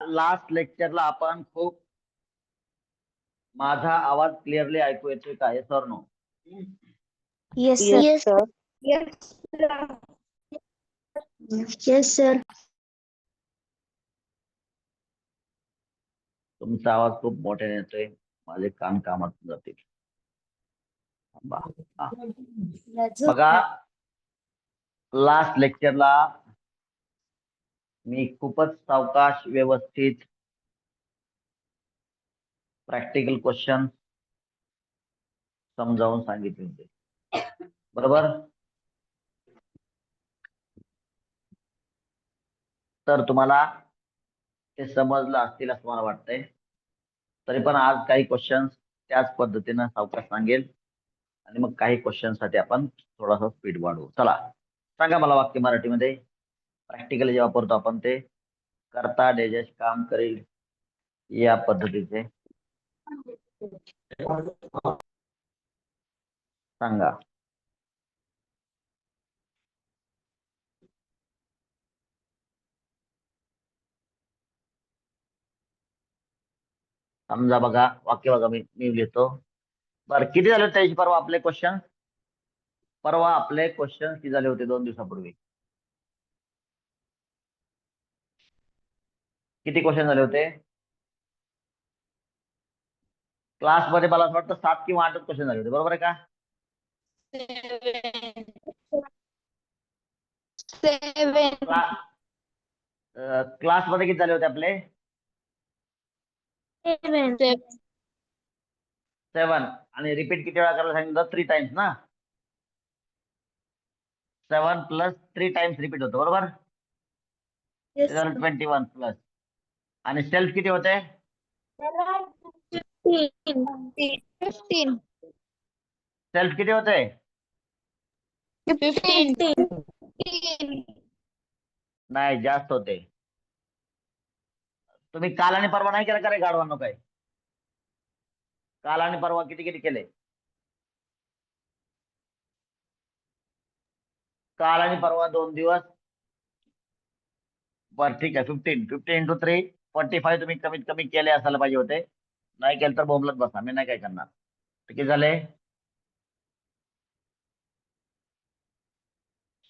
Last लेक्चरला आपण खूप माझा आवाज क्लिअरली ऐकू येतोय का? Yes or no? Yes, sir. Yes, sir. Yes, sir. तुमचा आवाज खूप मोठ्याने येतोय, माझे कान कामात जातील. बघा, लास्ट लेक्चरला मी खूपच सावकाश व्यवस्थित प्रॅक्टिकल क्वेश्चन समजावून सांगितले होते, बरोबर? तर तुम्हाला ते समजलं असतील असं मला वाटतंय. तरी पण आज काही क्वेश्चन त्याच पद्धतीनं सावकाश सांगेल आणि मग काही क्वेश्चन साठी आपण थोडासा स्पीड वाढवू. चला, सांगा मला वाक्य मराठीमध्ये. प्रॅक्टिकली जे वापरतो आपण ते करता डेजेश काम करेल या पद्धतीचे सांगा. समजा बघा, वाक्य बघा, मी लिहितो. बरं, किती झाले त्याची परवा आपले क्वेश्चन? परवा आपले क्वेश्चन किती झाले होते 2 दिवसापूर्वी? किती क्वेश्चन झाले होते क्लासमध्ये? मला असं वाटतं 7 किंवा 8 क्वेश्चन झाले होते, बरोबर आहे का? 7. क्लासमध्ये किती झाले होते आपले? 7. आणि रिपीट किती वेळा करायला सांगितलं? 3 टाइम्स ना. 7 + 3 टाइम्स रिपीट होतं, बरोबर? 21 प्लस. आणि सेल्फ किती होते? 15. सेल्फ किती होते? 15. नाही, जास्त होते. तुम्ही काल आणि परवा नाही केला का रे गाढवांनो? काय काल आणि परवा किती किती केले? काल आणि परवा 2 दिवस. बरं, ठीक आहे. 15 × 3 45 तुम्ही कमीत कमी केले असायला पाहिजे होते. नाही केलं तर बोंबलत बसा, मी नाही काय करणार. किती झाले?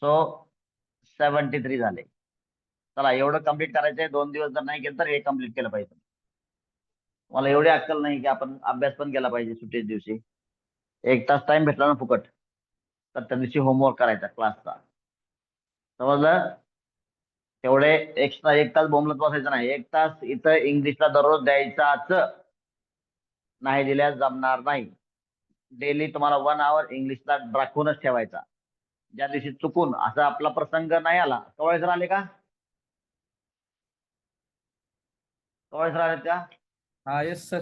सो 73 झाले. चला, एवढं कम्प्लीट करायचंय. 2 दिवस जर नाही केलं तर हे कम्प्लीट केलं पाहिजे. मला एवढी अक्कल नाही की आपण अभ्यास पण केला पाहिजे सुट्टीच्या दिवशी. 1 तास टाइम भेटला ना फुकट, तर त्या दिवशी होमवर्क करायचा क्लासचा. समजलं? तेवढे एक्स्ट्रा 1 तास बोंबलत बसायचं नाही. 1 तास इथं इंग्लिशला दररोज द्यायचाच. नाही दिल्यास जमणार नाही. डेली तुम्हाला 1 आवर इंग्लिशला राखूनच ठेवायचा. ज्या दिवशी चुकून असा आपला प्रसंग नाही आला. कवळे सर आले का? कवळे सर आले का? हा, येस सर.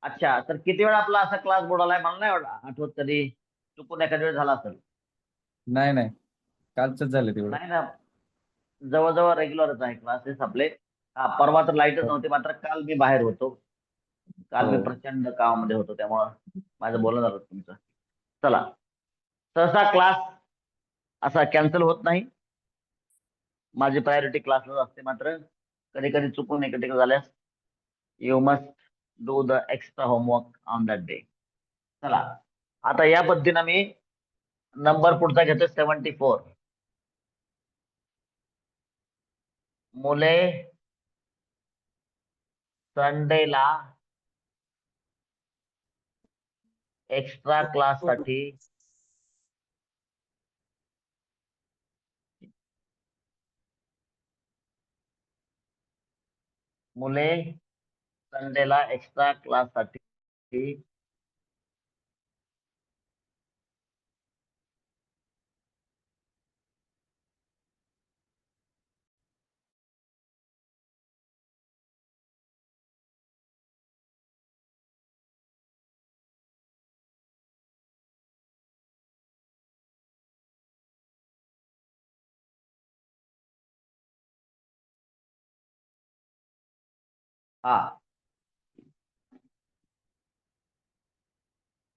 अच्छा, तर किती वेळा आपला असा क्लास बुडालाय मला नाही आठवत. कधी चुकून एखाद्या वेळ झाला असेल? नाही नाही, कालच झाले तेवढं. नाही ना, जवळजवळ रेग्युलरच आहे क्लासेस आपले. परवा तर लाईटच नव्हती, मात्र काल मी बाहेर होतो. काल मी प्रचंड कामामध्ये होतो, त्यामुळं माझं बोलणं झालं तुमचं. चला, सहसा क्लास असा कॅन्सल होत नाही. माझी प्रायोरिटी क्लासलाच असते. मात्र कधी कधी चुकून इकडे झाल्यास you must do the extra homework on that day. चला, आता या पद्धतीनं मी नंबर पुढचा घेतो 74. मुले संडेला एक्स्ट्रा क्लाससाठी मुले संडेला एक्स्ट्रा क्लाससाठी हा,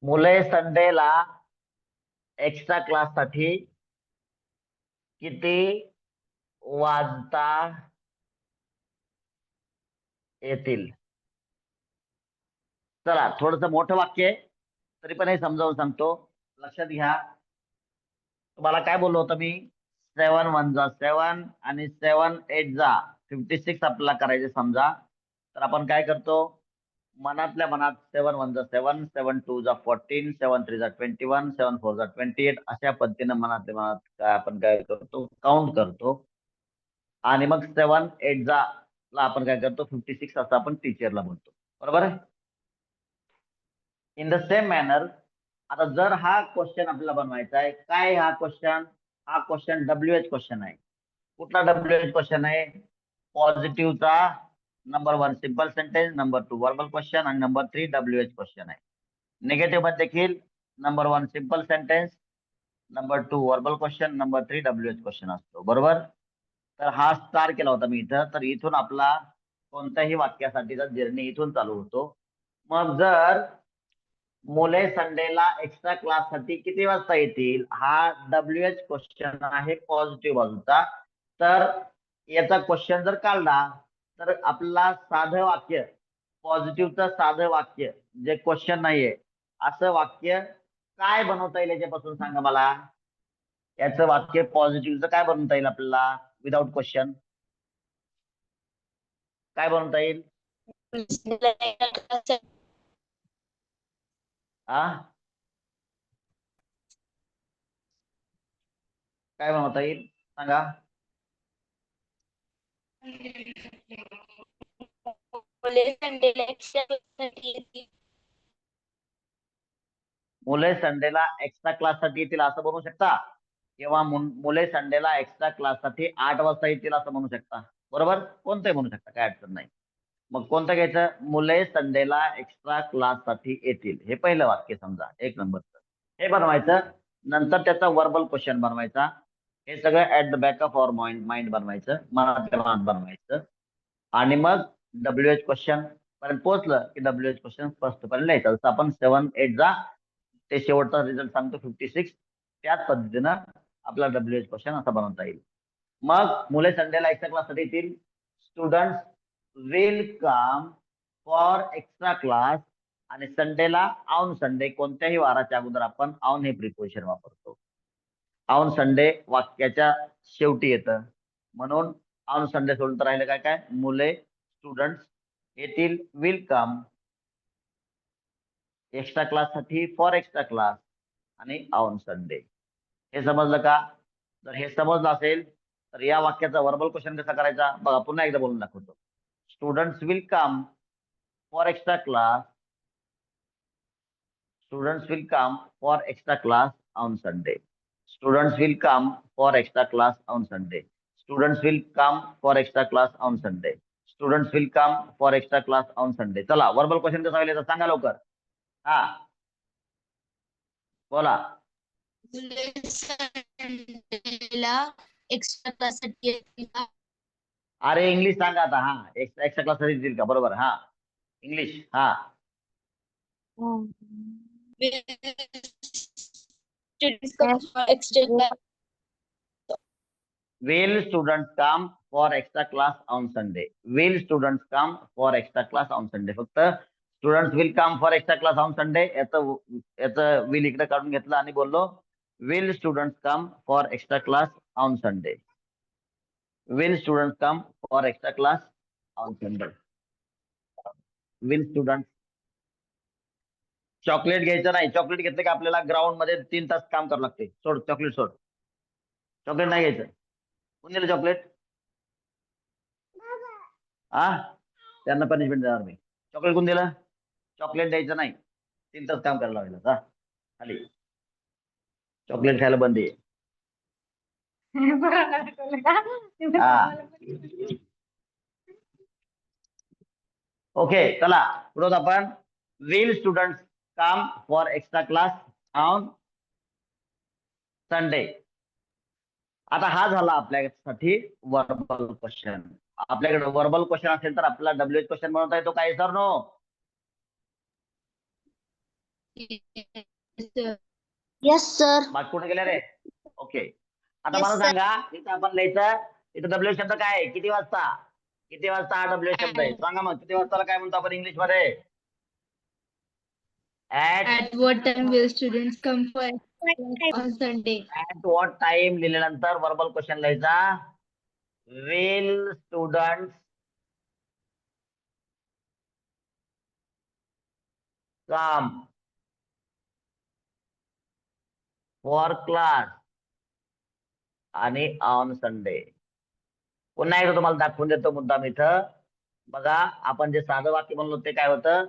मुले संडेला एक्स्ट्रा क्लाससाठी किती वाजता येतील. चला थोडस मोठं वाक्य आहे, तरी पण हे समजावून सांगतो, लक्षात घ्या. तुम्हाला काय बोललो होतं मी? 7 1 जा 7 आणि 7 8 जा 56 आपल्याला करायचे समजा. तर आपण काय करतो, मनातल्या मनात 7 1 जा 7, 7 2 जा 14, 7 3 जा 21, 7 4 जा 28 अशा पद्धतीने मनातल्या मनात काय आपण काय करतो, काउंट करतो. आणि मग 7 8 जा ला आपण काय करतो, 56 असं आपण टीचरला बोलतो. बरोबर आहे? इन द सेम मॅनर, आता जर हा क्वेश्चन आपल्याला बनवायचा आहे, काय हा क्वेश्चन? हा क्वेश्चन WH क्वेश्चन आहे. कुठला WH क्वेश्चन आहे? पॉझिटिव्हचा number 1 simple sentence, number 2 verbal question आणि नंबर 3 WH क्वेश्चन आहे. निगेटिव्ह मध्ये देखील number 1 simple sentence, number 2 verbal question, number 3 WH question असतो. बरोबर? तर हा स्टार केला होता मी इथं. तर इथून आपला कोणत्याही वाक्यासाठीचा जर्नी इथून चालू होतो. मग जर मुले संडेला एक्स्ट्रा क्लाससाठी किती वाजता येतील, हा WH क्वेश्चन आहे पॉझिटिव्ह बाजूचा. तर याचा क्वेश्चन जर काढला तर आपला साधं वाक्य, पॉझिटिव्हचं साधं वाक्य जे क्वेश्चन नाहीये असं वाक्य काय बनवता येईल याच्यापासून सांगा मला. याचं वाक्य पॉझिटिव्हचं काय बनवता येईल आपल्याला विदाउट क्वेश्चन? काय बनवता येईल? आ काय बनवता येईल सांगा. मुले संडेला एक्स्ट्रा क्लाससाठी येतील असं बनवू शकता, किंवा मुले संडेला एक्स्ट्रा क्लाससाठी 8 वाजता येतील असं म्हणू शकता. बरोबर? कोणतंही म्हणू शकता, काय अडचण नाही. मग कोणतं घ्यायचं? मुले संडेला एक्स्ट्रा क्लाससाठी येतील, हे पहिलं वाक्य समजा 1 नंबरचं. हे बनवायचं. नंतर त्याचा वर्बल क्वेश्चन बनवायचा. हे सगळं at the back of our mind बनवायचं, मनातल्या मनात बनवायचं. आणि मग WH क्वेश्चन पर्यंत पोहोचलं की WH क्वेश्चन स्पष्टपणे लिहायचं. जसं आपण 7 8 जा ते शेवटचा रिझल्ट सांगतो 56, त्याच पद्धतीनं आपला WH क्वेश्चन असा बनवता येईल. मग मुले संडेला एक्स्ट्रा क्लाससाठी येतील. Students will come for extra class. आणि संडेला ऑन संडे, कोणत्याही वाराच्या अगोदर आपण ऑन हे प्रिपोजिशन वापरतो. ऑन संडे वाक्याच्या शेवटी येतं, म्हणून ऑन संडे सोडून राहिलं काय काय, मुले स्टुडंट्स येतील विल कम एक्स्ट्रा क्लाससाठी फॉर एक्स्ट्रा क्लास आणि ऑन संडे. हे समजलं का? जर हे समजलं असेल तर या वाक्याचा वर्बल क्वेश्चन कसा करायचा बघा, पुन्हा एकदा बोलून दाखवतो. Students will come for extra class. Students will come for extra class on Sunday. Students will come for extra class on Sunday. Students will come for extra class on Sunday. Students will come for extra class on Sunday. चला verbal question कसा होईल सांगा लवकर. हा बोला. Extra क्लाससाठी येतील का? अरे इंग्लिश सांगा आता. हा एक्स्ट्रा एक्स्ट्रा क्लास येतील का? बरोबर. हा इंग्लिश. हा extra will students come for extra class on Sunday. Will students come for extra class on Sunday. फक्त students will come for extra class on Sunday याचं will इकडे काढून घेतलं आणि बोललो will students come for extra class on Sunday. Will students come for extra class on Sunday. Will students. Chocolate घ्यायचं नाही. Chocolate घेतलं की आपल्याला ग्राउंड मध्ये 3 तास काम करावं लागते. सोड चॉकलेट, सोड. चॉकलेट नाही घ्यायचं. कोण दिलं चॉकलेट? हा त्यांना पनिशमेंट देणार मी. चॉकलेट कोण दिलं? चॉकलेट द्यायचं नाही. 3 तास काम करायला लागेल. हा खाली चॉकलेट खायला बंदी आहे. हा ओके चला पुढे आपण will students come for extra class on Sunday. आता हा झाला आपल्यासाठी वर्बल क्वेश्चन. आपल्याकडे वर्बल क्वेश्चन असेल तर आपल्याला WH क्वेश्चन बनवता येतो काय सर? नो. Yes sir. बाकी कुठे गेले रे? ओके आता Yes, मला sir. सांगा, इथं आपण लिहायचं, इथं WH शब्द काय आहे? किती वाजता? किती वाजता हा डब्ल्यू शब्द आहे सांगा मग. किती वाजताला काय म्हणतो आपण इंग्लिश मध्ये? At what time will students come for on Sunday? At what time लिहिल्यानंतर वर्बल क्वेश्चन लिहायचा. Will student come for class आणि ऑन संडे. पुन्हा एकदा तुम्हाला दाखवून देतो मुद्दाम इथं. बघा आपण जे साधं वाक्य म्हणलो ते काय होतं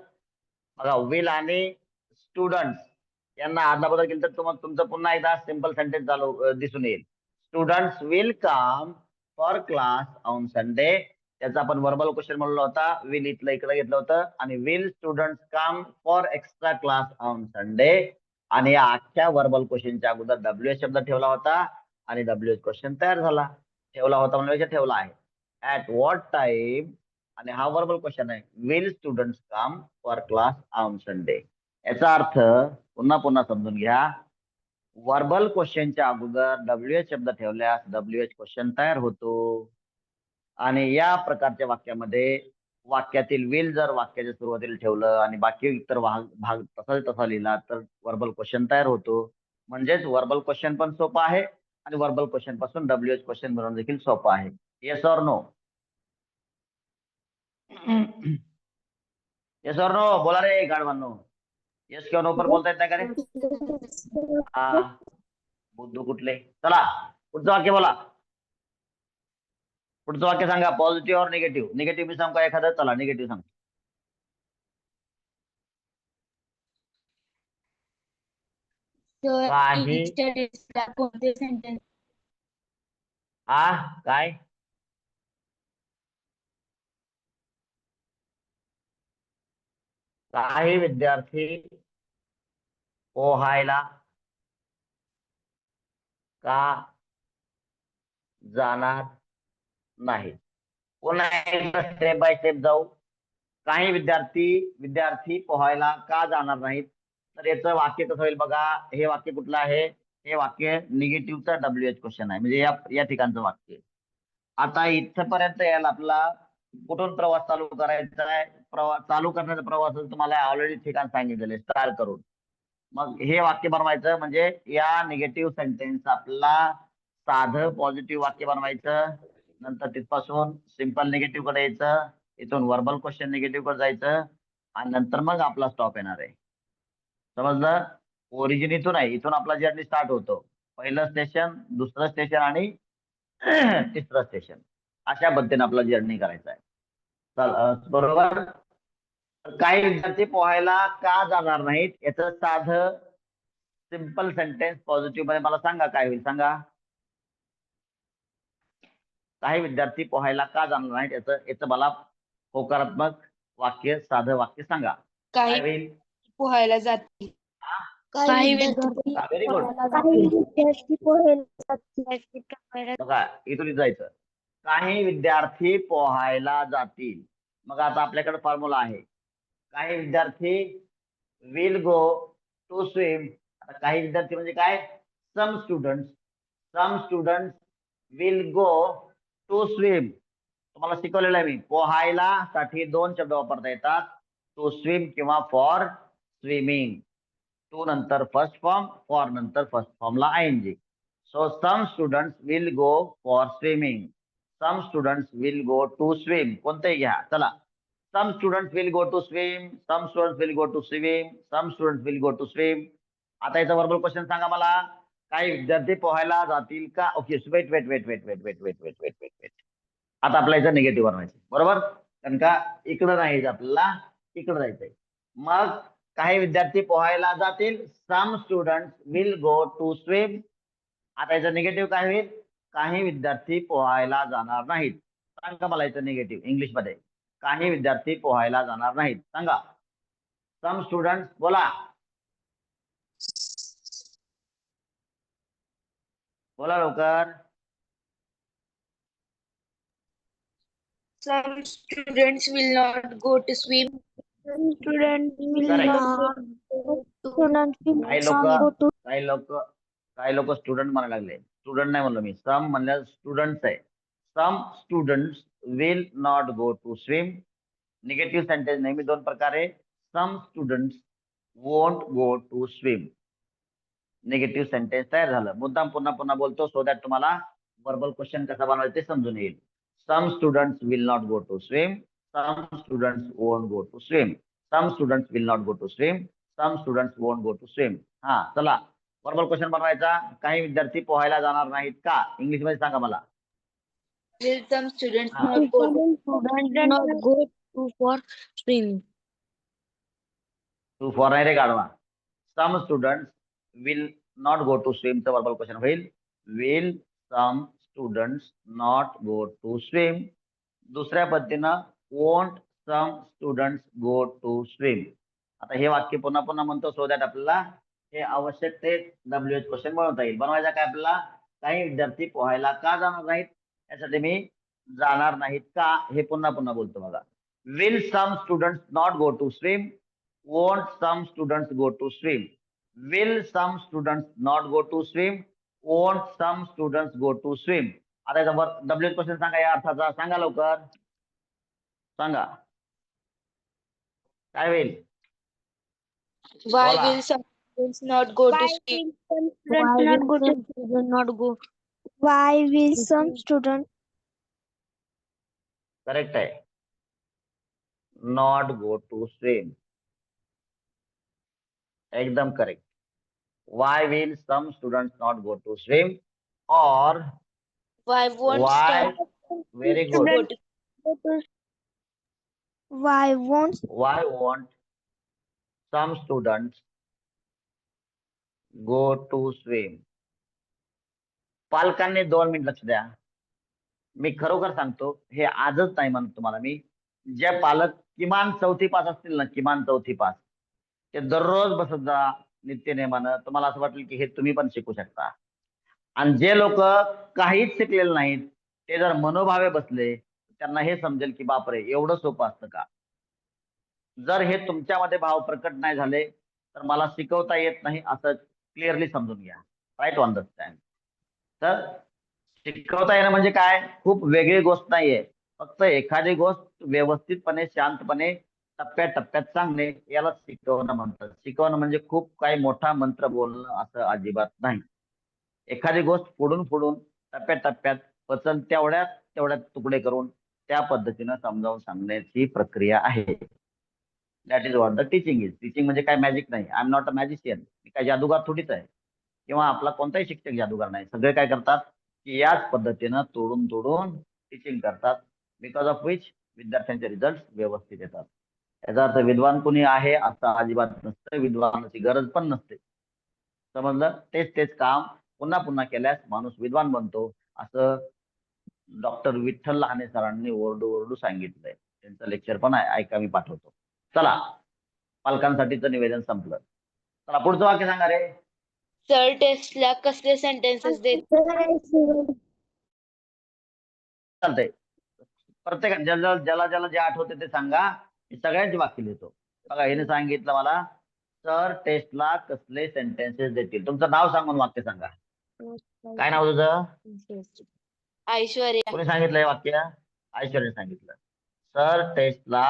बघा. विल आणि स्टुडंट्स यांना आदला बदल केलं तर तुम्हाला तुमचं पुन्हा एकदा सिंपल सेंटेन्स चालू दिसून येईल. Students will come for class on Sunday. त्याचा आपण वर्बल क्वेश्चन म्हणलो होता. विल इथलं इकडे घेतलं होतं आणि will students come for extra class on Sunday. आणि या अख्ख्या वर्बल क्वेश्चनच्या अगोदर डब्ल्यूएच शब्द ठेवला होता आणि डब्ल्यूएच क्वेश्चन तयार झाला. ठेवला होता म्हणजे ठेवला आहे. ऍट व्हॉट टाइम आणि हा वर्बल क्वेश्चन आहे. Will students come for class on Sunday. याचा अर्थ पुन्हा पुन्हा समजून घ्या. वर्बल क्वेश्चनच्या अगोदर डब्ल्यूएच शब्द ठेवल्यास डब्ल्यूएच क्वेश्चन तयार होतो. आणि या प्रकारच्या वाक्यामध्ये वाक्यातील विल जर वाक्याच्या सुरुवातीला ठेवलं आणि बाकी इतर भाग तसा लिहिला तर वर्बल क्वेश्चन तयार होतो. म्हणजेच वर्बल क्वेश्चन पण सोपं आहे आणि वर्बल क्वेश्चन पासून डब्ल्यूएच क्वेश्चन बनवणं देखील सोपं आहे. Yes or no? Yes or no बोला रे गाढवांनो. येस किंवा नो पर बोलता येत नाही का रे? हा बुद्धू कुठले. चला पुढचं वाक्य बोला. पुढचं वाक्य सांगा. पॉझिटिव्ह और निगेटिव्ह. निगेटिव्ह मी सांगू का एखादं? चला निगेटिव्ह सांग. Sir, काही ला कोणते सेंटेन्स हा काय काही विद्यार्थी पोहायला का जाणार नाही. पुन्हा एकदा स्टेप बाय स्टेप जाऊ. काही विद्यार्थी पोहायला का जाणार नाहीत. तर याचं वाक्य कसं होईल बघा. हे वाक्य कुठलं आहे? हे वाक्य निगेटिव्हचा डब्ल्यूएच क्वेश्चन आहे. म्हणजे या ठिकाणचं वाक्य. आता इथपर्यंत यायला आपला कुठून प्रवास चालू करायचा आहे? चालू करण्याचा प्रवास तुम्हाला ऑलरेडी ठिकाण सांगितलेलं आहे स्टार करून. मग हे वाक्य बनवायचं म्हणजे या निगेटिव्ह सेंटेन्स आपला साधं पॉझिटिव्ह वाक्य बनवायचं. नंतर तिथपासून सिंपल निगेटिव्ह कडे यायचं. इथून वर्बल क्वेश्चन निगेटिव्ह कडे जायचं आणि नंतर मग आपला स्टॉप येणार आहे. समजलं? ओरिजिन इथून आहे. इथून आपला जर्नी स्टार्ट होतो. पहिलं स्टेशन, दुसरं स्टेशन आणि तिसरं स्टेशन. अशा पद्धतीने आपला जर्नी करायचा आहे. बरोबर. काही विद्यार्थी पोहायला का जाणार नाहीत याचं साधं सिंपल सेंटेन्स पॉझिटिव्ह मध्ये मला सांगा काय होईल सांगा. काही विद्यार्थी पोहायला का जाणार नाहीत याचं मला होकारात्मक वाक्य साधं वाक्य सांगा. काय होईल? पोहायला जातील. काही व्हेरी गुड. विद्यार्थी पोहायला बघा इथून जायचं. काही विद्यार्थी पोहायला जातील. मग आता आपल्याकडे फॉर्म्युला आहे. काही विद्यार्थी विल गो टू स्विम. आता काही विद्यार्थी म्हणजे काय? Some students will go to swim. तुम्हाला शिकवलेलं आहे मी. पोहायला साठी दोन शब्द वापरता येतात. टू स्विम किंवा फॉर स्विमिंग. टू नंतर फर्स्ट फॉर्म, फॉर नंतर first फॉर्मला आयएनजी. So some students will go for swimming. Some students will go to swim. कोणतेही घ्या. चला. Some students will go to swim. Some students will go to swim. Some students will go to swim. आता याचा verbal question सांगा मला. काही विद्यार्थी पोहायला जातील का? Okay wait. आता आपल्या याचं निगेटिव्ह बनवायचं. बरोबर. कारण का इकडं नाही आपल्याला इकडं जायचंय. मग काही विद्यार्थी पोहायला जातील. Some students will go to swim. आता याचं निगेटिव्ह काय होईल? काही विद्यार्थी पोहायला जाणार नाहीत. सांगा मला याचं निगेटिव्ह इंग्लिश मध्ये. काही विद्यार्थी पोहायला जाणार नाहीत सांगा. सम स्टुडंट्स बोला. बोला लवकर. Some students will not go to swim. काही लोक स्टुडंट म्हणायला लागले. स्टुडंट नाही म्हणलो मी. सम म्हणलं स्टुडंट्स आहे. Some students will not go to swim. Negative sentence नेहमी दोन प्रकारे. Some students won't go to swim. Negative sentence तयार झालं. मुद्दाम पुन्हा पुन्हा बोलतो सो दॅट तुम्हाला वर्बल क्वेश्चन कसा बनवायचा ते समजून येईल. Some students will not go to swim. Some students won't go to swim. Some students will not go to swim. Some students won't go to swim. हा चला वर्बल क्वेश्चन बनवायचा. काही विद्यार्थी पोहायला जाणार नाहीत का? इंग्लिश मध्ये सांगा मला. Will some students Ah. not go to Students not go to for swim. To for नाही रे गाढवा. Some students will not go to swim चं वर्बल क्वेश्चन होईल will some students not go to swim. दुसऱ्या पद्धतीनं won't some students go to swim. आता हे वाक्य पुन्हा पुन्हा म्हणतो सो दॅट आपल्याला हे आवश्यक ते WH क्वेश्चन बनवता येईल. बनवायचा काय आपल्याला? काही विद्यार्थी पोहायला का जाणार नाहीत यासाठी मी जाणार नाहीत का हे पुन्हा पुन्हा बोलतो बघा. Will some students not go to swim. Won't some students go to swim? Will some students not go to swim? Won't some students go to swim? आता याचा WH क्वेश्चन सांगा या अर्थाचा. सांगा लवकर सांगा काय होईल? Why बोला. will some students not go to Why swim? will some students not go to Students not go? Why will some students correct आहे. Not go to swim. एकदम correct. Why will some students not go to swim? Or Why won't why? some Very good. students go to Why won't Why won't some students go to swim? पालकांनी 2 minute लक्ष द्या. मी खरोखर सांगतो हे आजच नाही म्हणत तुम्हाला मी. जे पालक किमान 4थी पास असतील ना, किमान 4थी पास, ते दररोज बसत जा नित्यनेमानं. तुम्हाला असं वाटेल की हे तुम्ही पण शिकू शकता. आणि जे लोक काहीच शिकलेले नाहीत ते जर मनोभावे बसले त्यांना हे समजेल की बापरे एवढं सोपं असतं का. जर हे तुमच्यामध्ये भाव प्रकट नाही झाले तर मला शिकवता येत नाही असं क्लिअरली समजून घ्या. Try to understand. तर शिकवता येणं म्हणजे काय खूप वेगळी गोष्ट नाहीये. फक्त एखादी गोष्ट व्यवस्थितपणे शांतपणे टप्प्याटप्प्यात सांगणे याला शिकवणं म्हणतात. शिकवणं म्हणजे खूप काही मोठा मंत्र बोलणं असं अजिबात नाही. एखादी गोष्ट फोडून फोडून टप्प्याटप्प्यात पचन तेवढ्यात तुकडे करून त्या पद्धतीनं समजावून सांगण्याची प्रक्रिया आहे. That is what the teaching is. Teaching म्हणजे काय मॅजिक नाही. I am not a magician. मी काय जादूगार थोडीच आहे किंवा आपला कोणताही शिक्षक जादूगार नाही. सगळे काय करतात की याच पद्धतीनं तोडून तोडून टीचिंग करतात. बिकॉज ऑफ विच विद्यार्थ्यांचे रिझल्ट व्यवस्थित येतात. याचा अर्थ विद्वान कोणी आहे असं अजिबात नसतं. विद्वानाची गरज पण नसते. समजलं. तेच काम पुन्हा पुन्हा केल्यास माणूस विद्वान बनतो असं डॉक्टर विठ्ठल लहाने सरांनी ओरडू सांगितलंय. त्यांचं लेक्चर पण ऐका मी पाठवतो. चला पालकांसाठीचं निवेदन संपलं. चला पुढचं वाक्य सांगा रे. सर टेस्टला कसले सेंटेन्सेस देत? चालतंय. प्रत्येक ज्याला जे आठवते ते सांगा. मी सगळ्यांची वाक्य लिहितो. बघा हिने सांगितलं मला सर टेस्टला कसले सेंटेन्सेस देतील. तुमचं नाव सांगून वाक्य सांगा. काय नाव तुझं? ऐश्वर्या. कोणी सांगितलं हे वाक्य? ऐश्वर्याने सांगितलं. सर टेस्टला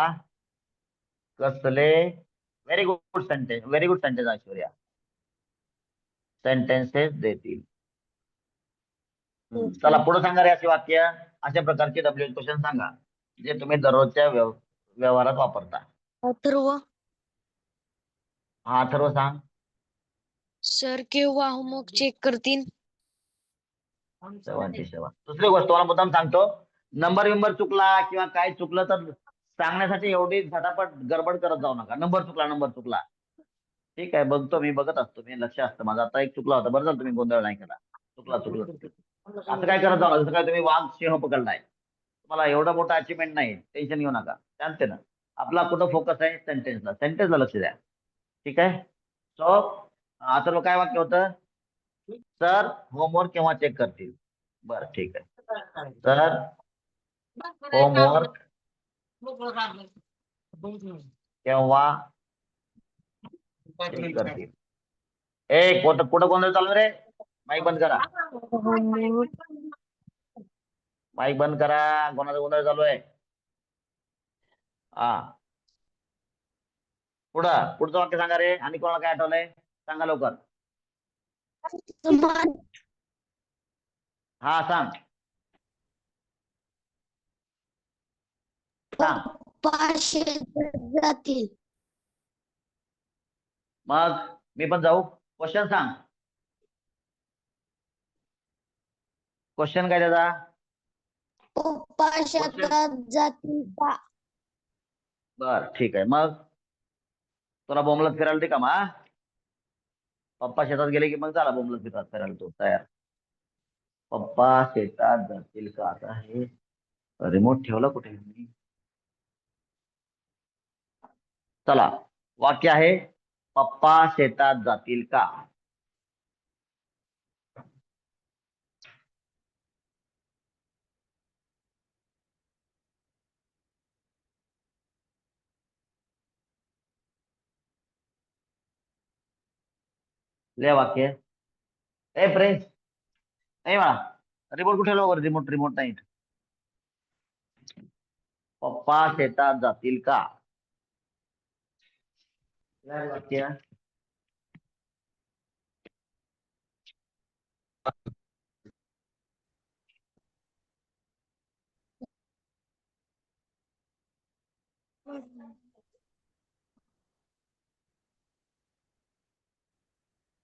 कसले very good sentence Aishwarya sentences देतील. चला पुढे सांगा रे असे वाक्य. अशा प्रकारचे WH क्वेश्चन सांगा जे तुम्ही दररोजच्या व्यवहारात वापरता. अथर्व हा अथर्व सांग. सर केव्हा होमवर्क चेक करतील? सेवा. दुसरी गोष्ट मला मुद्दाम सांगतो. नंबर चुकला किंवा काय चुकलं तर सांगण्यासाठी एवढी झटापट गडबड करत जाऊ नका. नंबर चुकला ठीक आहे बघतो मी. बघत असतो मी. लक्ष असतं माझं. आता एक चुकला होता. बरं झालं तुम्ही गोंधळ नाही केला. चुकला असं काय करत जाऊ. जसं काय तुम्ही वाघ सिंह पकडलाय. तुम्हाला एवढा मोठा अचिव्हमेंट नाही. टेन्शन घेऊ नका. शांत ना. आपला कुठं फोकस आहे सेंटेन्सला लक्ष द्या. ठीक आहे. सो आता काय वाक्य होतं. सर होमवर्क केव्हा चेक करतील. बरं ठीक आहे. सर होमवर्क केव्हा चेक करतील. कुठं गोंधळ चालू रे. माईक बंद करा. माईक बंद करा, कोणाचा गोंधळ चालू आहे? हा, पुढचं वाक्य सांगा रे. आणि कोणाला काय आठवलंय सांगा लवकर. हा सांग सांग. पप्पा शेतात जातील. मग मी पण जाऊ. क्वेश्चन सांग. क्वेश्चन काय त्याचा? पप्पा शेतात जातील का? बर ठीक आहे. मग तुला बोंबलत फिरायला ते का मा? पप्पा शेतात गेले की मग चला बोंबलत फिरायला तो तयार. पप्पा शेतात जातील का? आता हे रिमोट ठेवला कुठे मी? चला, वाक्य आहे पप्पा शेतात जातील का? ले वाक्य. ए प्रिन्स, ए बाळा, रिमोट कुठे ठेवला? रिमोट रिमोट नाही. पप्पा शेतात जातील का? काय वाक्य?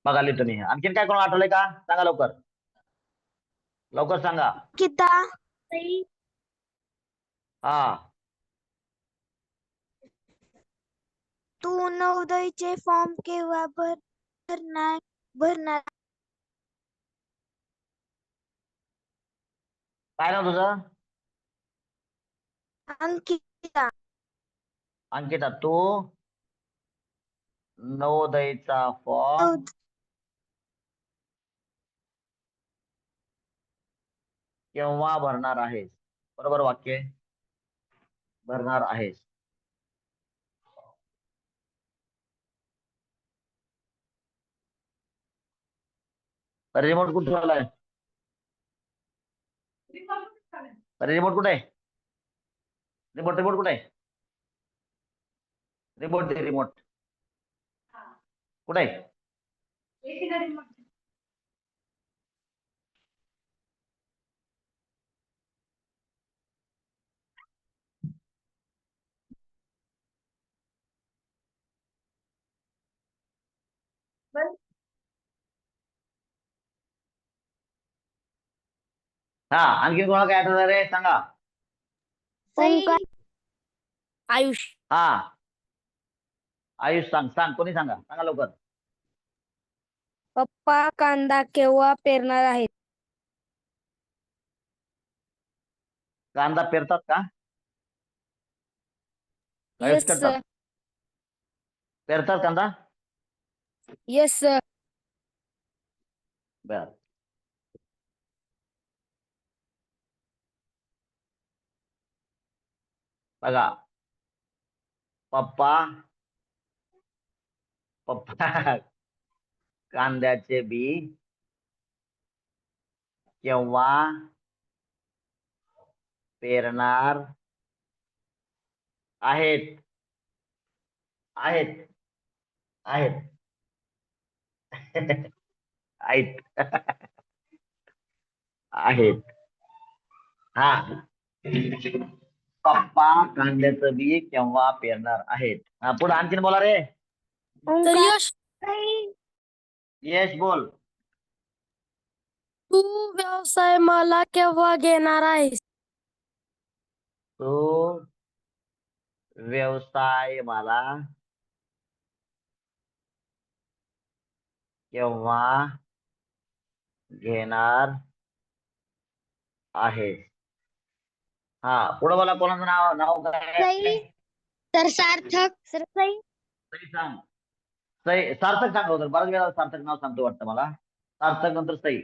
बघाली तुम्ही. आणखीन काय कोणाला आठवलंय का? सांगा लवकर, लवकर सांगा. किता हा, तू नवोदयचे फॉर्म केव्हा भरणार? काय नाव तुझं? अंकिता. अंकिता, तू नवोदयचा फॉर्म केव्हा भरणार आहेस? बरोबर वाक्य. भरणार आहेस. रिमोट कुठे ठेवलाय? रिमोट कुठे आहे? रिमोट रिमोट कुठे आहे? रिमोट दे, रिमोट कुठे आहे? हा, आणखीन कोणाला काय आठवलं रे सांगा. आयुष. हा, आयुष सांग सांग. कोणी सांगा, सांगा लवकर. पप्पा कांदा केव्हा पेरणार आहेत? कांदा पेरतात का? येस करतात. सर. पेरतात कांदा? Yes sir. बर. बघा, पप्पा पप्पा कांद्याचे बी केव्हा पेरणार आहेत? आहेत आहेत आहेत आहेत. हा, पप्पा कांद्याचं बी केव्हा पेरणार आहेत. हा, पुढे आणखीन बोला रे. तर यश, यश बोल. तू व्यवसाय मला केव्हा घेणार आहेस? तो व्यवसाय मला केव्हा घेणार आहे? हा, पुढे बोला. कोणाचं नाव नाव काय? तर सार्थक. सर सई. सई सांग. सई, सार्थक सांग होतं. बराच वेळा सार्थक नाव सांगतो वाटतं मला. सार्थक नंतर सई.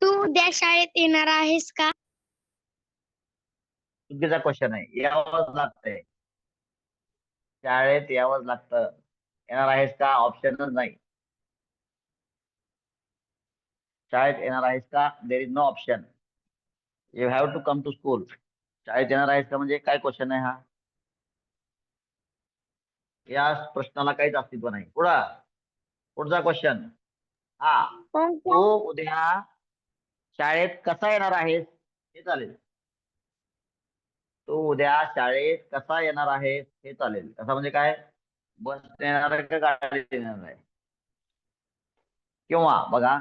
तू उद्या शाळेत येणार आहेस का? चुकीचा क्वेश्चन आहे. यावंच लागतंय. शाळेत यावंच लागतं. येणार आहेस का ऑप्शनच नाही. शाळेत येणार आहेस का? There is no option. You have to come to school. शाळेत येणार आहेस का म्हणजे काय क्वेश्चन आहे हा? या प्रश्नाला काहीच अस्तित्व नाही. पुढचा क्वेश्चन. हा, तू उद्या शाळेत कसा येणार आहेस हे चालेल. तू उद्या शाळेत कसा येणार आहेस हे चालेल. कसा म्हणजे काय? बस येणार आहे का गाडी येणार आहे? किंवा बघा,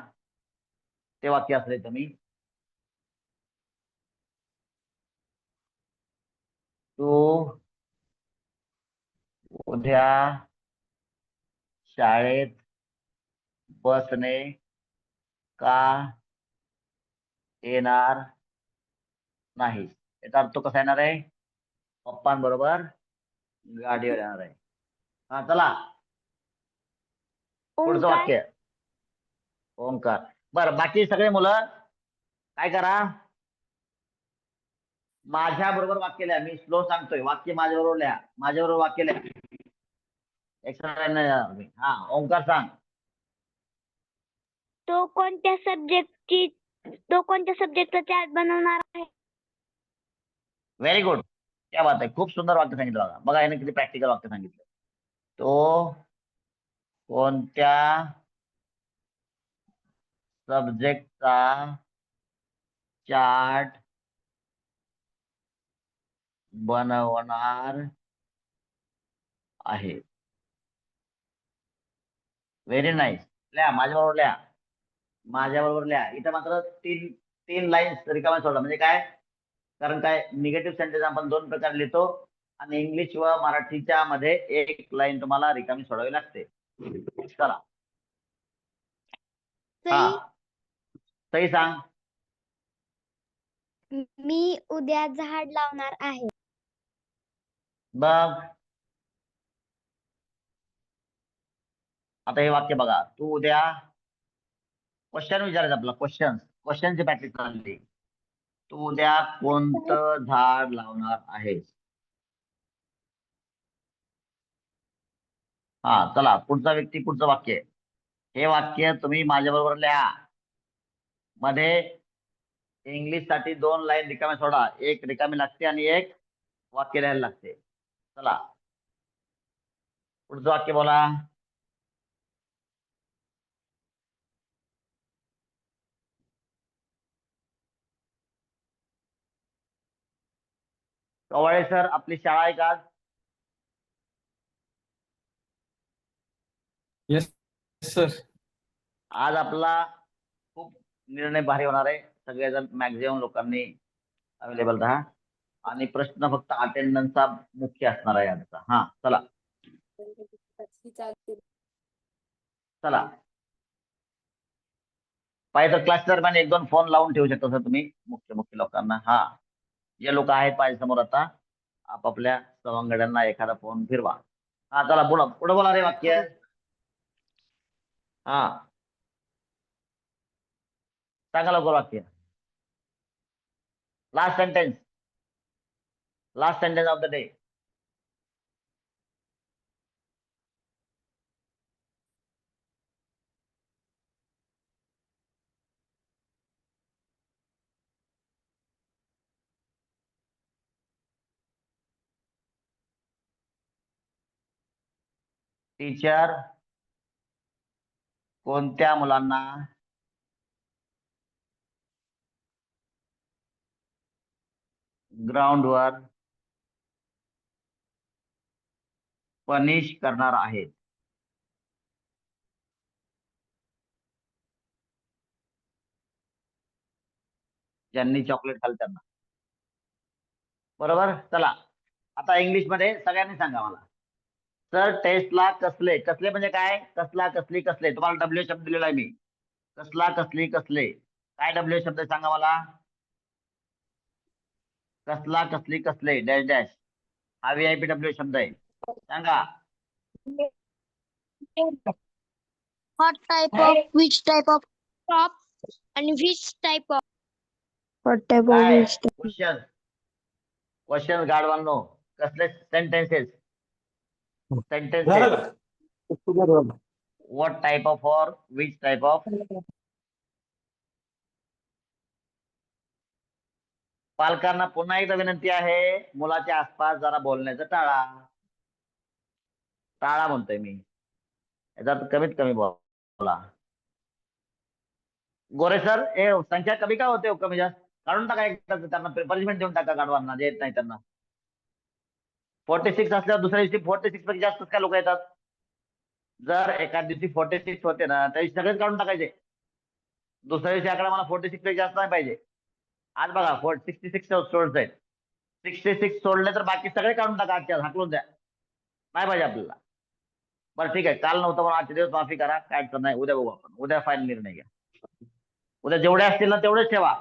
ते वाक्य असले तुम्ही, तू उद्या शाळेत बसने का येणार नाही? याचा अर्थ कसा येणार आहे? पप्पांबरोबर गाडीवर येणार आहे. हा, चला पुढचं वाक्य. ओंकार. बर, बाकी सगळे मुलं काय करा, माझ्या बरोबर वाक्य लिहा. मी स्लो सांगतोय, वाक्य माझ्या बरोबर लिहा. माझ्या बरोबर वाक्य लिहा. एक्स्ट्रा नाही येणार मी. हा, ओंकार सांग. तो कोणत्या सब्जेक्टचा चार्ट बनवणार आहे? व्हेरी गुड, क्या बात आहे. खूप सुंदर वाक्य सांगितलं बघा. बघा याने किती प्रॅक्टिकल वाक्य सांगितलं. तो कोणत्या सब्जेक्टचा चार्ट बनवणार आहे? Very nice. लिहा, माझ्याबरोबर लिहा. माझ्याबरोबर लिहा. इथं मात्र तीन तीन लाईन्स रिकाम्या सोडा. म्हणजे काय? कारण काय, निगेटिव्ह सेंटेन्स आपण दोन प्रकारे लिहितो आणि इंग्लिश व मराठीच्या मध्ये एक लाईन तुम्हाला रिकामी सोडावी लागते. चला, हा, सही सांग. मी उद्या झाड लावणार आहे. बघ, आता हे वाक्य बघा. तू उद्या, क्वेश्चन विचारायचं आपला. क्वेश्चनची प्रॅक्टिस चालली. तू उद्या कोणतं झाड लावणार आहेस? हा, चला पुढचा व्यक्ती, पुढचं वाक्य. हे वाक्य तुम्ही माझ्या बरोबर लिहा. मध्ये इंग्लिश साठी दोन लाईन रिकाम्या सोडा. एक रिकामी लागते आणि एक वाक्य लिहायला लागते. चला पुढचं वाक्य बोला. कवाळे सर, आपली शाळा आहे का आज? Yes sir. आज आपला खूप निर्णय भारी होणार आहे. सगळेजण मॅक्झिमम लोकांनी अवेलेबल राहा आणि प्रश्न फक्त अटेंडन्सचा मुख्य असणार आहे आजचा. हा, चला चला. पाहिजे तर क्लास दरम्यान एक दोन फोन लावून ठेवू शकता सर तुम्ही मुख्य लोकांना. हा, जे लोक आहेत पाहिजे समोर, आता आपापल्या सवंगड्यांना एखादा फोन फिरवा. हा, चला पुढे बोला रे वाक्य. हा, सांगा लवकर वाक्य. Last sentence of the day. Teacher कोणत्या मुलांना ग्राउंडवर पनिश करणार आहेत? ज्यांनी चॉकलेट खाल्लं त्यांना. बरोबर. चला आता इंग्लिश मध्ये सगळ्यांनी सांगा मला. सर, टेस्टला कसले कसले म्हणजे काय? कसला, कसली, कसले. तुम्हाला डब्ल्यू शब्द दिलेला आहे मी. कसला, कसली, कसले. काय डब्ल्यू शब्द आहे सांगा मला. कसला, कसली, कसले, डॅश डॅश. हा VIP डब्ल्यू शब्द आहे. सांगा. What type of, which type of crop, and which type of. What type of काय which type. क्वेश्चन गाडवांनो. कसले sentences. What type of or which type of पालकांना पुन्हा एकदा विनंती आहे, मुलाच्या आसपास जरा बोलण्याचं टाळा. टाळा म्हणतोय मी, याच्यात कमीत कमी बोला. गोरे सर, हे संख्या कमी का होते हो, कमी जास्त काढून टाका एकदाच, त्यांना पनिशमेंट देऊन टाका गाढवांना जे येत नाही त्यांना. 46 असल्यावर दुसऱ्या दिवशी 46 पेक्षा जास्त काय लोक येतात. जर एका दिवशी 46 होते ना, त्या दिवशी सगळेच काढून टाकायचे. दुसऱ्या दिवशी आकडा मला 46 पेक्षा जास्त नाही पाहिजे. आज बघा 66 सोडत आहेत, 66 सोडले तर बाकी सगळे काढून टाका, आजच्या हाकलून द्या, नाही पाहिजे आपल्याला. बरं ठीक आहे, काल नव्हतं म्हणून आजच्या दिवस माफी करा, काय अडचण नाही. उद्या बघू आपण, उद्या फायनल निर्णय घ्या. उद्या जेवढे असतील ना तेवढेच ठेवा,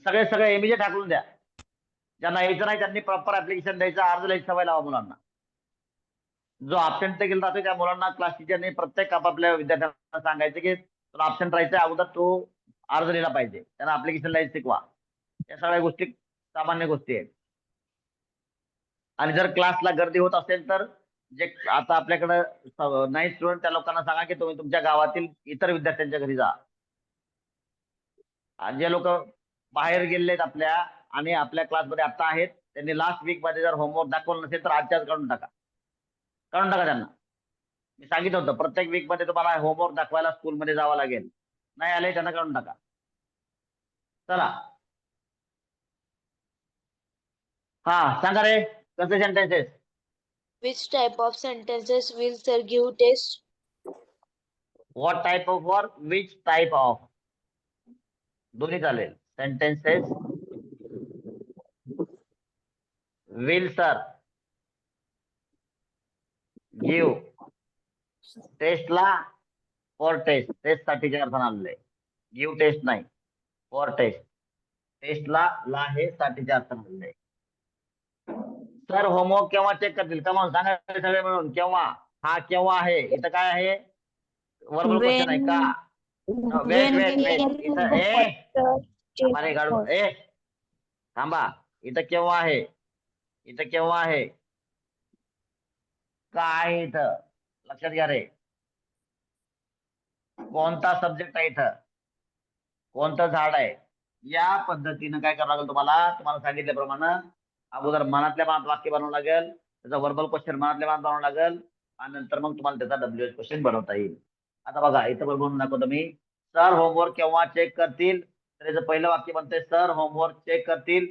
सगळे सगळे इमिजिएट हाकलून द्या. ज्यांना यायचं नाही त्यांनी प्रॉपर ऍप्लिकेशन द्यायचं, अर्ज लिहायची सवय लावा मुलांना. जो अब्सेंट गेला जातो त्या मुलांना क्लास टीचरने प्रत्येक आपापल्या विद्यार्थ्यांना सांगायचं की तुला अब्सेंट राहायचं, अगोदर तू अर्ज लिहिला पाहिजे, त्यांना ऍप्लिकेशन लिहायचं शिकवा. या सगळ्या गोष्टी सामान्य गोष्टी आहेत. आणि जर क्लासला गर्दी होत असेल तर जे आता आपल्याकडे नाही स्टुडंट, त्या लोकांना सांगा की तुम्ही तुमच्या गावातील इतर विद्यार्थ्यांच्या घरी जा. आणि जे लोक बाहेर गेलेत आपल्या आणि आपल्या क्लासमध्ये आता आहेत, त्यांनी लास्ट वीक मध्ये जर होमवर्क दाखवलं नसेल तर आजच्याच काढून टाका, काढून टाका त्यांना. मी सांगितलं होतं प्रत्येक वीक मध्ये तुम्हाला होमवर्क दाखवायला स्कूलमध्ये जावं लागेल, नाही आले त्यांना काढून टाका. चला, हा सांगा रे, कसे sentences. Which type of sentences will sir give test? What type of work, which type of, दोन्ही चालेल. सेंटेन्सेस विल सर गिव टेस्टला, फॉर टेस्ट, टेस्ट साठीच्या अर्थानं आलेलं आहे. गिव टेस्ट नाही, फॉर टेस्ट. टेस्टला ला हे साठीच्या अर्थानं आलेलं आहे. सर होमवर्क केव्हा चेक करतील, का म्हणून सांगा सगळे मिळून. केव्हा, हा केव्हा आहे, इथं काय आहे, वर्बल क्वेश्चन आहे का. वेट वेट वेट, इथं ए गाडू ए थांबा, इथं केव्हा आहे, इथं केव्हा आहे, काय इथं लक्षात घ्या रे. कोणता सब्जेक्ट आहे इथं, कोणतं झाड आहे. या पद्धतीनं काय करावं लागेल तुम्हाला सांगितल्याप्रमाणे अगोदर मनातल्या मनात वाक्य बनवावं लागेल, त्याचा वर्बल क्वेश्चन मनातल्या मनात बनवावं लागेल, आणि नंतर मग तुम्हाला त्याचा WH क्वेश्चन बनवता येईल. आता बघा इथं बनवून दाखवतो मी. सर होमवर्क केव्हा चेक करतील, तर याचं पहिलं वाक्य बनतंय सर होमवर्क चेक करतील.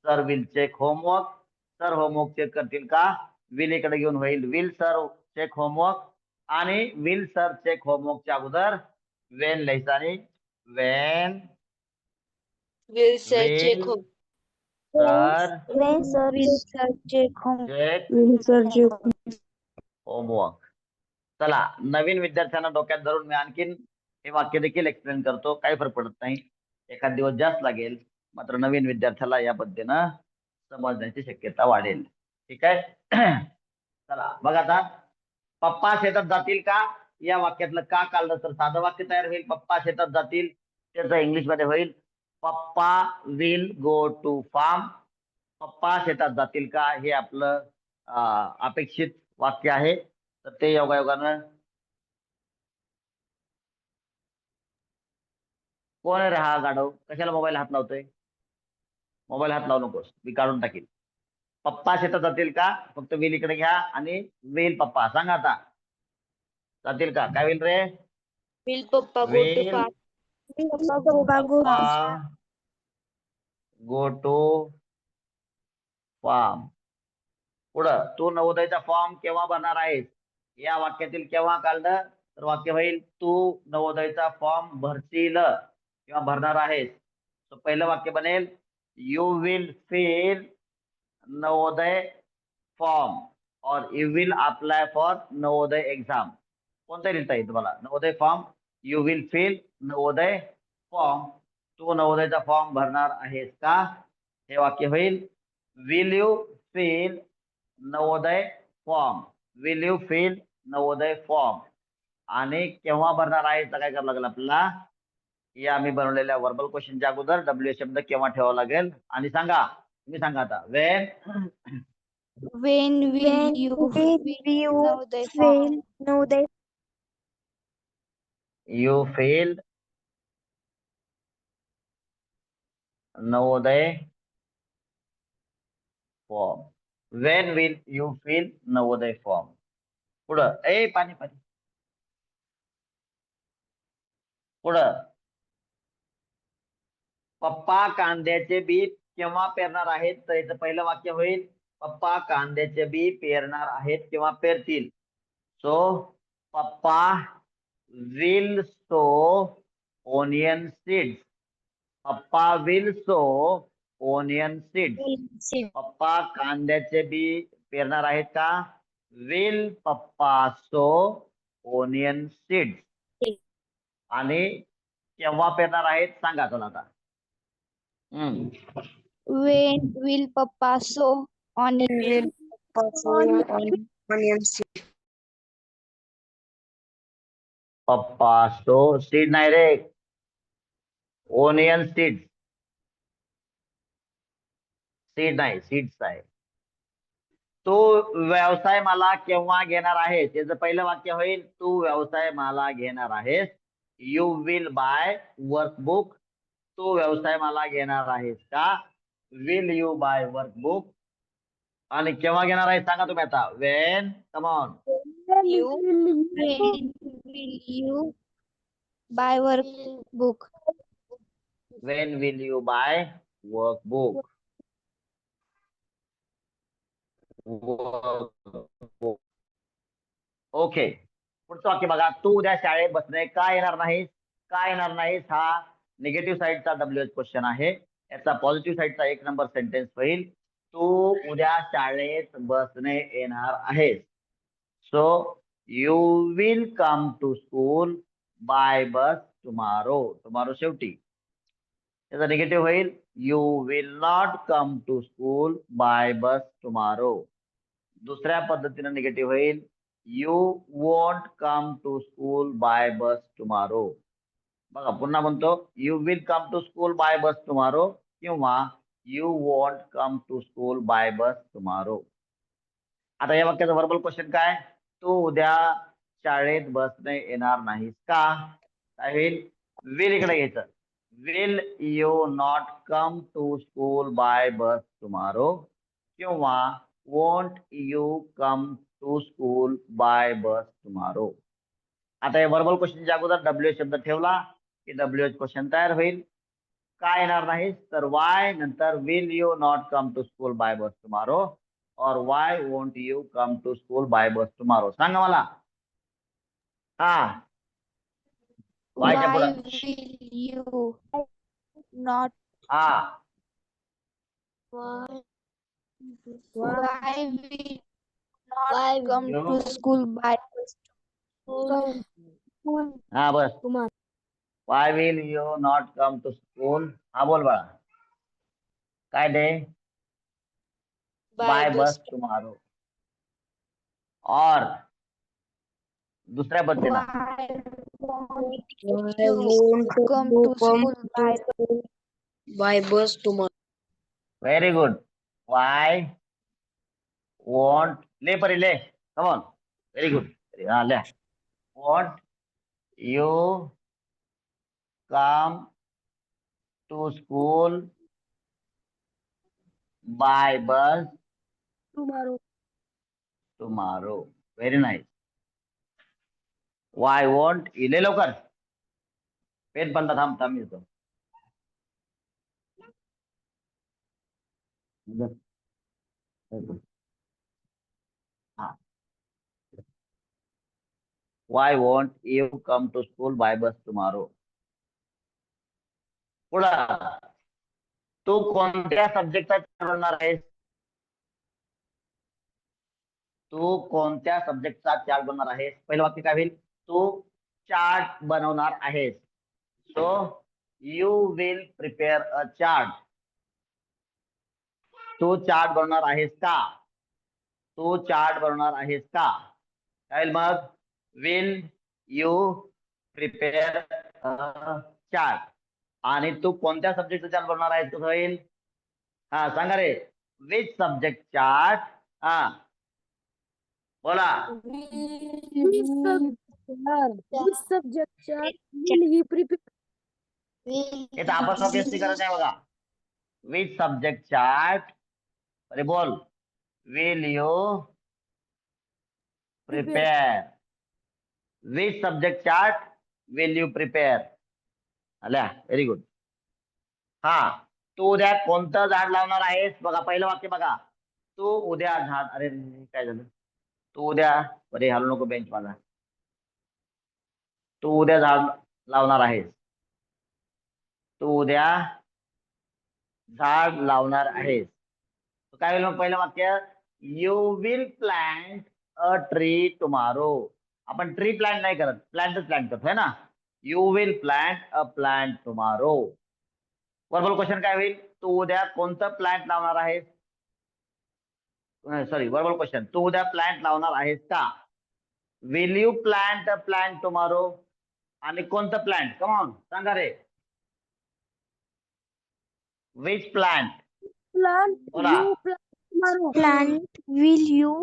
Sir will check homework. Sir homework check करतील का, विल इकडे घेऊन होईल विल सर चेक होमवर्क. आणि विल सर चेक होमवर्कच्या अगोदर वेन लिहायचं, आणि when Will sir check will home? sir When sir will sir check home. check Will sir check homework. चला, नवीन विद्यार्थ्यांना डोक्यात धरून मी आणखीन हे वाक्य देखील एक्सप्लेन करतो, काही फरक पडत नाही, एखाद दिवस जास्त लागेल, मात्र नवीन विद्यार्थ्याला या पद्धतीनं समजण्याची शक्यता वाढेल. ठीक आहे. चला बघा आता, पप्पा शेतात जातील का, या वाक्यातलं का काढलं तर साधं वाक्य तयार होईल. पप्पा शेतात जातील, त्याचं इंग्लिश मध्ये होईल पप्पा विल गो टू फार्म. पप्पा शेतात जातील का, हे आपलं अपेक्षित वाक्य आहे. तर ते योगायोगानं कोण आहे हा गाढव, कशाला मोबाईल हात लावतोय, मोबाईल हात लावू नकोस, मी काढून टाकील. पप्पा शेतात जातील का, फक्त विल इकडे घ्या आणि विल पप्पा सांगा आता, जातील का, काय होईल रे. Will Papa go to will farm? पप्पा गो टू फार्म. पुढं, तू नवोदयचा फॉर्म केव्हा भरणार आहेस, या वाक्यातील केव्हा काढलं तर वाक्य होईल तू नवोदयचा फॉर्म भरशील किंवा भरणार आहेस. तर पहिलं वाक्य बनेल you will fill Navodaya form और you will apply for Navodaya exam. कोणतं लिहिता येईल तुम्हाला, Navodaya form, you will fill Navodaya form, तू नवोदयचा फॉर्म भरणार आहेस का, हे वाक्य होईल will you fill Navodaya form, will you fill Navodaya form. आणि केव्हा भरणार आहे तर काय करावं लागेल आपल्याला, या आम्ही बनवलेल्या वर्बल क्वेश्चनच्या अगोदर W शब्द केव्हा ठेवावा लागेल. आणि सांगा, तुम्ही सांगा आता, When will you Navodaya will Navodaya you fail Navodaya form. When will you fill Navodaya form. पुढं ए पाणी पाणी पुढं. पप्पा कांद्याचे बी केव्हा पेरणार आहेत? तर याचं पहिलं वाक्य होईल पप्पा कांद्याचे बी पेरणार आहेत किंवा पेरतील. सो पप्पा विल सो ओनियन सीड्स. पप्पा विल सो ओनियन सीड्स. पप्पा कांद्याचे बी पेरणार आहेत का? विल पप्पा सो ओनियन सीड्स. आणि केव्हा पेरणार आहेत सांगा चला आता. When will Papa sow onion? पप्पा सो सीड नाही रे, ओनियन सीड्स. सीड नाही, सीड्स आहे. तू व्यवसाय मला केव्हा घेणार आहेस? त्याचं पहिलं वाक्य होईल तू व्यवसाय मला घेणार आहेस. You will buy workbook. तू व्यवसाय मला घेणार आहेस का? Will you buy workbook. आणि केव्हा घेणार आहे सांगा तुम्ही आता. When. Come on. When will you buy workbook? When will you buy workbook. Okay. पुढचं वाक्य बघा. तू उद्या शाळेत बसणे का येणार नाहीस? का येणार नाहीस हा निगेटिव्ह साईडचा WH क्वेश्चन आहे. याचा पॉझिटिव्ह साईडचा 1 नंबर सेंटेन्स होईल तू उद्या शाळेत बसणे येणार आहेस. So you will come to school by bus tomorrow. Tomorrow शेवटी. त्याचा निगेटिव्ह होईल you will not come to school by bus tomorrow. दुसऱ्या पद्धतीने निगेटिव्ह होईल you won't come to school by bus tomorrow. बघा पुन्हा म्हणतो you will come to school by bus tomorrow किंवा you won't come to school by bus tomorrow. आता या वाक्याचा व्हर्बल क्वेश्चन काय? तू उद्या शाळेत बसने येणार नाहीस का? काय होईल? विल इकडे घ्यायचं. Will you not come to school by bus tomorrow किंवा won't you come to school by bus tomorrow. आता या व्हर्बल क्वेश्चनच्या अगोदर WH शब्द ठेवला की WH क्वेश्चन तयार होईल. काय येणार नाहीस? तर वाय नंतर will you not come to school by bus tomorrow और why won't you come to school by bus tomorrow. सांगा मला. हा वायच्या Why पुढं. will you not? हा Why will not come to school by हा bus. Why will you not come to school. हा बोल बाळा. काय दे? Bye bus tomorrow. और दुसऱ्या पद्धतीनं Why won't you come to school by bus tomorrow. Very good. Why won't. ले परी ले. Come on. Very good. हा ले. Won't you come to school by bus tomorrow. Very nice. Why won't. इले लवकर. पेन पण थांब थांब येतो. Why won't you come to school by bus tomorrow. पुढं. तू कोणत्या सब्जेक्टचा चार्ट बनवणार आहेस? तू कोणत्या सब्जेक्टचा चार्ट बनवणार आहेस? पहिलं वाक्य काय होईल? तू चार्ट बनवणार आहेस. So you will prepare a chart. तू चार्ट बनवणार आहेस का? तू चार्ट बनवणार आहेस का? काय होईल मग? Will you prepare a chart. आणि तू कोणत्या सब्जेक्टचा चार्ट बनवणार आहेस? कसं होईल? हा सांगा रे. Which subject chart. हा बोला. Which subject chart will he prepare? इथं आपण बेस्टी करत आहे बघा. विच सब्जेक्ट चार्ट अरे बोल. Will you prepare. Which subject chart will you prepare. आल्या, व्हेरी गुड. हा, तू उद्या कोणतं झाड लावणार आहेस? बघा पहिलं वाक्य बघा. तू उद्या झाड, अरे काय झालं? तू उद्या, अरे हलू नको बेंच माझा. तू उद्या झाड लावणार आहेस. तू उद्या झाड लावणार आहेस. काय होईल मग पहिलं वाक्य? You will plant a tree tomorrow. आपण ट्री प्लांट नाही करत, प्लांटच प्लांट करतो है ना. You will plant a plant tomorrow. Verbal question काय होईल? तू उद्या कोणतं प्लांट लावणार आहेस? सॉरी, वर्बल क्वेश्चन, तू उद्या प्लांट लावणार आहेस का? Will you plant a plant tomorrow. आणि कोणतं प्लांट? कम ऑन सांगा रे. Which plant? Plant बोला. you plant tomorrow. Plant will you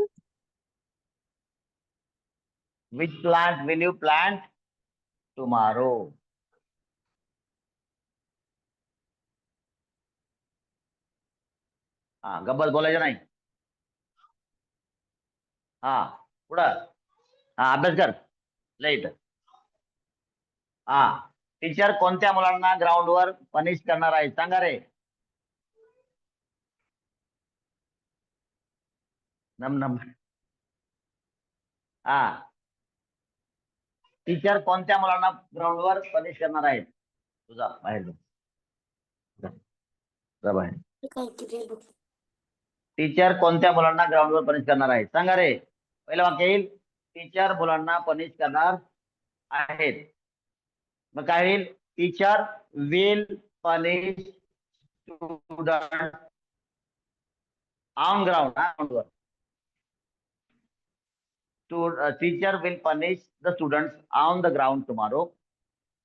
Which plant will you plant tomorrow? हा, गब्बल बोलायचं नाही. हा, पुढं. हा, अभ्यास कर. लेट. हा, टीचर कोणत्या मुलांना ग्राउंडवर पनिश करणार आहे? सांगा रे. नंबर. हा, टीचर कोणत्या मुलांना ग्राउंडवर पनिश करणार आहेत? तुझा बाहेर जा. जा बाहेर. टीचर कोणत्या मुलांना ग्राउंडवर पनिश करणार आहे? सांगा रे. पहिलं वाक्य येईल, टीचर मुलांना पनिश करणार आहेत. मग काय होईल? Teacher will punish student on ground. Teacher will punish the students on the ground tomorrow.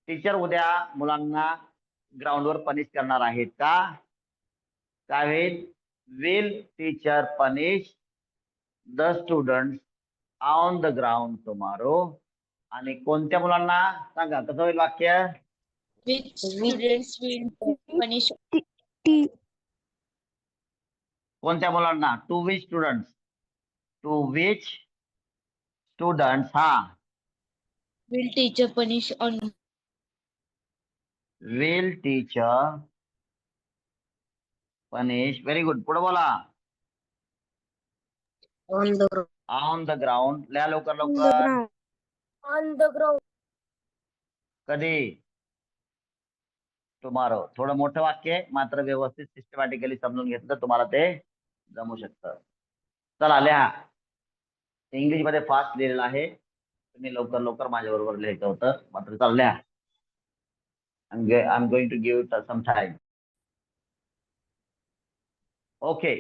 Teacher उद्या मुलांना ग्राउंडवर पनिश करणार आहेत का? काय होईल? Will teacher punish the students on the ground tomorrow. आणि कोणत्या मुलांना? सांगा कसं होईल वाक्य? Which students will punish? कोणत्या मुलांना? To which students. To which students. हा, Will teacher punish on? Will teacher punish. Very good. पुढे बोला. on the ground. On the ground. लिहा लवकर On the लवकर. ground. On the ground. कधी? Tomorrow. थोडं मोठं वाक्य आहे, मात्र व्यवस्थित सिस्टमॅटिकली समजून घेतलं तर तुम्हाला ते जमू शकतं. चला लिहा. इंग्लिश मध्ये फास्ट लिहिलेलं आहे, तुम्ही लवकर लवकर माझ्या बरोबर लिहायचं होतं, मात्र चला लिहा. I'm going to give it some time. Okay.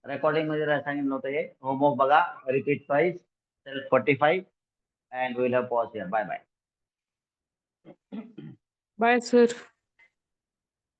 Recording मध्ये सांगितलं नव्हतं हे. होमवर्क बघा. Repeat twice. Self 45 and we will have pause here. Bye bye. Bye, sir.